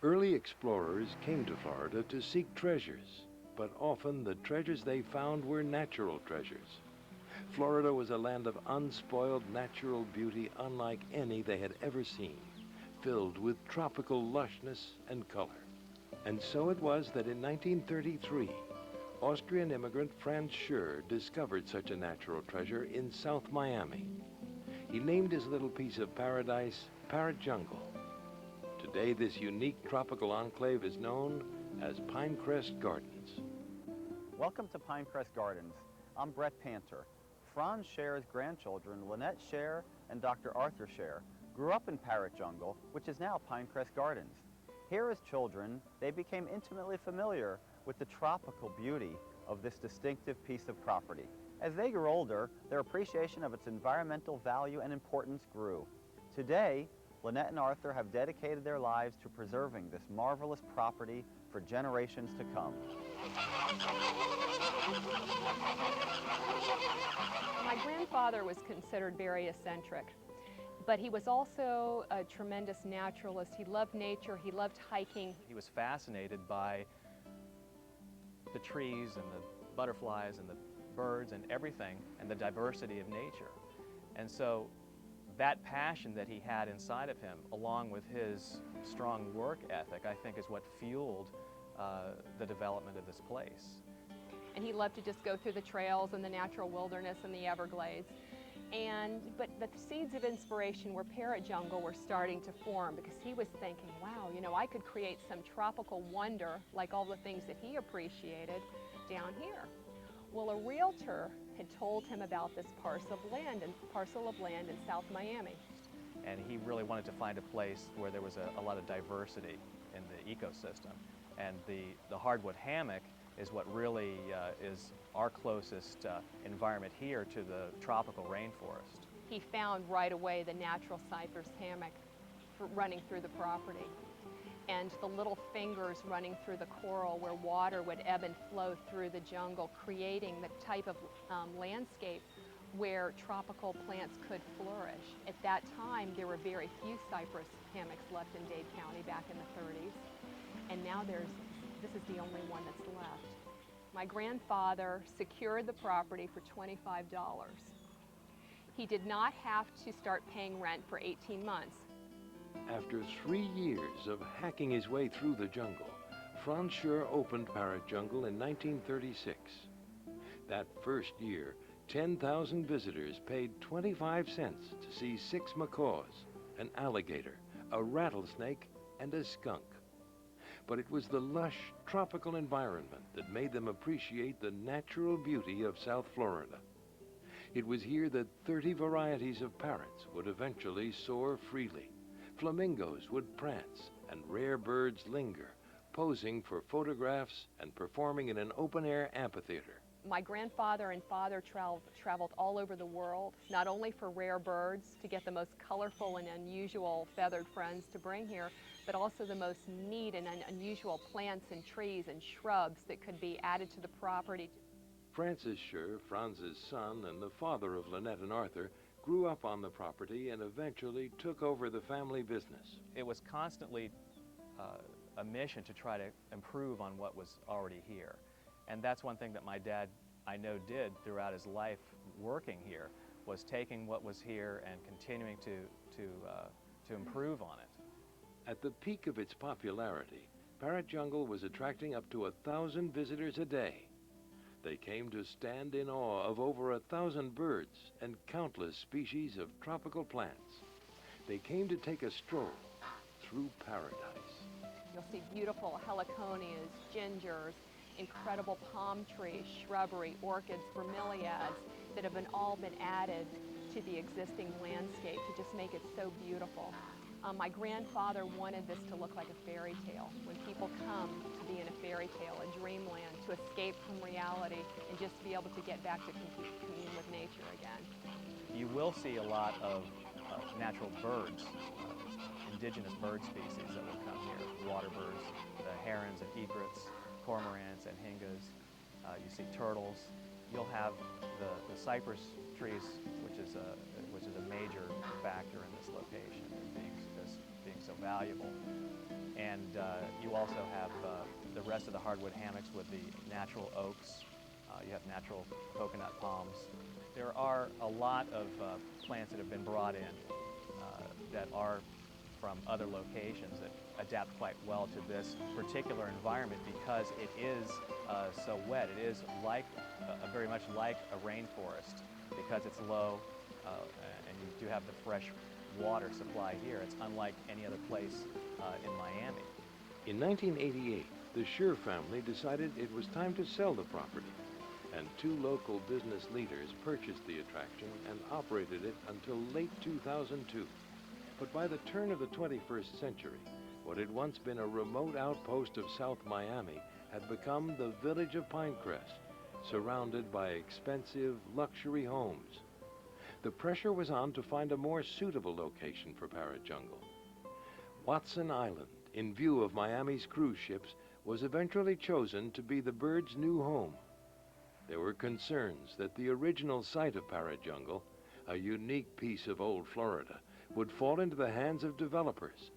Early explorers came to Florida to seek treasures, but often the treasures they found were natural treasures. Florida was a land of unspoiled natural beauty unlike any they had ever seen, filled with tropical lushness and color. And so it was that in 1933, Austrian immigrant Franz Schur discovered such a natural treasure in South Miami. He named his little piece of paradise Parrot Jungle. Today, this unique tropical enclave is known as Pinecrest Gardens. Welcome to Pinecrest Gardens. I'm Brett Panter. Franz Scher's grandchildren, Lynette Scher and Dr. Arthur Scher, grew up in Parrot Jungle, which is now Pinecrest Gardens. Here as children, they became intimately familiar with the tropical beauty of this distinctive piece of property. As they grew older, their appreciation of its environmental value and importance grew. Today, Lynette and Arthur have dedicated their lives to preserving this marvelous property for generations to come. My grandfather was considered very eccentric, but he was also a tremendous naturalist. He loved nature, he loved hiking. He was fascinated by the trees and the butterflies and the birds and everything and the diversity of nature. And so that passion that he had inside of him, along with his strong work ethic, I think is what fueled the development of this place. And he loved to just go through the trails and the natural wilderness and the Everglades. But the seeds of inspiration where Parrot Jungle were starting to form, because he was thinking, wow, you know, I could create some tropical wonder like all the things that he appreciated down here. Well, a realtor had told him about this parcel of land in South Miami. And he really wanted to find a place where there was a lot of diversity in the ecosystem. And the hardwood hammock is what really is our closest environment here to the tropical rainforest. He found right away the natural cypress hammock running through the property, and the little fingers running through the coral where water would ebb and flow through the jungle, creating the type of landscape where tropical plants could flourish. At that time, there were very few cypress hammocks left in Dade County back in the 30s, and now this is the only one that's left. My grandfather secured the property for $25. He did not have to start paying rent for 18 months. After 3 years of hacking his way through the jungle, Franz Schur opened Parrot Jungle in 1936. That first year, 10,000 visitors paid 25 cents to see 6 macaws, an alligator, a rattlesnake, and a skunk. But it was the lush, tropical environment that made them appreciate the natural beauty of South Florida. It was here that 30 varieties of parrots would eventually soar freely. Flamingos would prance, and rare birds linger, posing for photographs and performing in an open-air amphitheater. My grandfather and father traveled all over the world, not only for rare birds to get the most colorful and unusual feathered friends to bring here, but also the most neat and unusual plants and trees and shrubs that could be added to the property. Francis Schur, Franz's son and the father of Lynette and Arthur, grew up on the property and eventually took over the family business. It was constantly a mission to try to improve on what was already here. And that's one thing that my dad, I know, did throughout his life working here, was taking what was here and continuing to improve on it. At the peak of its popularity, Parrot Jungle was attracting up to 1,000 visitors a day. They came to stand in awe of over 1,000 birds and countless species of tropical plants. They came to take a stroll through paradise. You'll see beautiful heliconias, gingers, incredible palm trees, shrubbery, orchids, bromeliads that have all been added to the existing landscape to just make it so beautiful. My grandfather wanted this to look like a fairy tale. When people come to be in a fairy tale, a dreamland, to escape from reality and just be able to get back to commune with nature again. You will see a lot of natural birds, indigenous bird species that will come here. Water birds, the herons and egrets, cormorants and hingas. You see turtles. You'll have the cypress trees, which is a major factor in this location, being so valuable. And you also have the rest of the hardwood hammocks with the natural oaks. You have natural coconut palms. There are a lot of plants that have been brought in that are from other locations that adapt quite well to this particular environment because it is so wet. It is like very much like a rainforest because it's low and you do have the fresh water supply here. It's unlike any other place in Miami. In 1988, the Scher family decided it was time to sell the property, and two local business leaders purchased the attraction and operated it until late 2002. But by the turn of the 21st century, what had once been a remote outpost of South Miami had become the village of Pinecrest, surrounded by expensive luxury homes. The pressure was on to find a more suitable location for Parrot Jungle. Watson Island, in view of Miami's cruise ships, was eventually chosen to be the bird's new home. There were concerns that the original site of Parrot Jungle, a unique piece of old Florida, would fall into the hands of developers.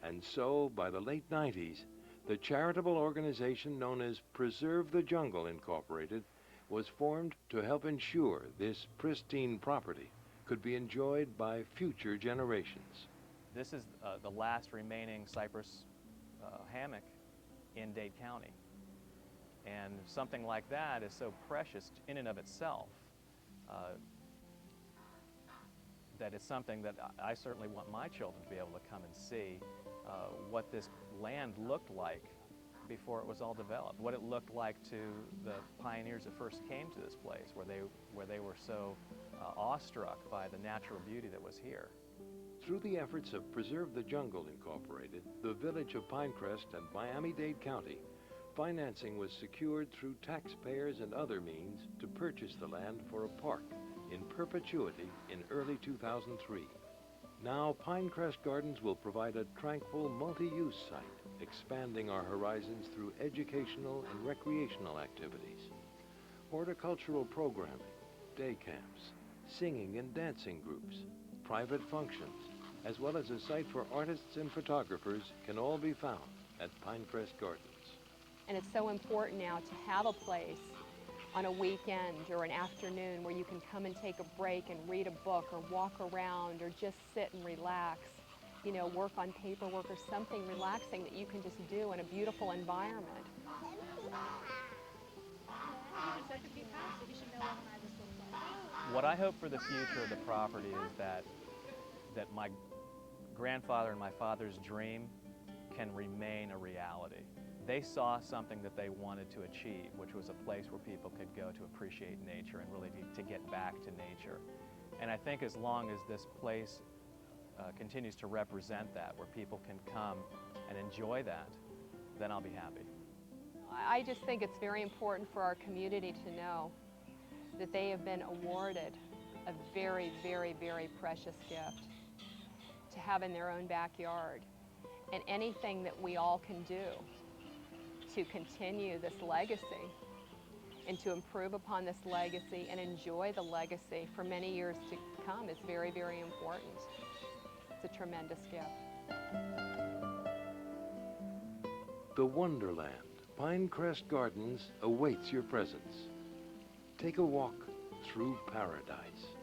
And so, by the late 90s, the charitable organization known as Preserve the Jungle Incorporated was formed to help ensure this pristine property could be enjoyed by future generations. This is the last remaining cypress hammock in Dade County. And something like that is so precious in and of itself that it's something that I certainly want my children to be able to come and see what this land looked like before it was all developed, what it looked like to the pioneers that first came to this place, where they were so awestruck by the natural beauty that was here. Through the efforts of Preserve the Jungle Incorporated, the village of Pinecrest and Miami-Dade County, financing was secured through taxpayers and other means to purchase the land for a park in perpetuity in early 2003. Now, Pinecrest Gardens will provide a tranquil, multi-use site, expanding our horizons through educational and recreational activities, horticultural programming, day camps, singing and dancing groups, private functions, as well as a site for artists and photographers can all be found at Pinecrest Gardens. And it's so important now to have a place on a weekend or an afternoon where you can come and take a break and read a book or walk around or just sit and relax, you know, work on paperwork or something relaxing that you can just do in a beautiful environment. What I hope for the future of the property is that my grandfather and my father's dream can remain a reality. They saw something that they wanted to achieve, which was a place where people could go to appreciate nature and really to get back to nature. And I think as long as this place continues to represent that, where people can come and enjoy that, then I'll be happy. I just think it's very important for our community to know that they have been awarded a very, very, very precious gift to have in their own backyard. And anything that we all can do to continue this legacy and to improve upon this legacy and enjoy the legacy for many years to come is very, very important. It's a tremendous gift. The Wonderland, Pinecrest Gardens, awaits your presence. Take a walk through paradise.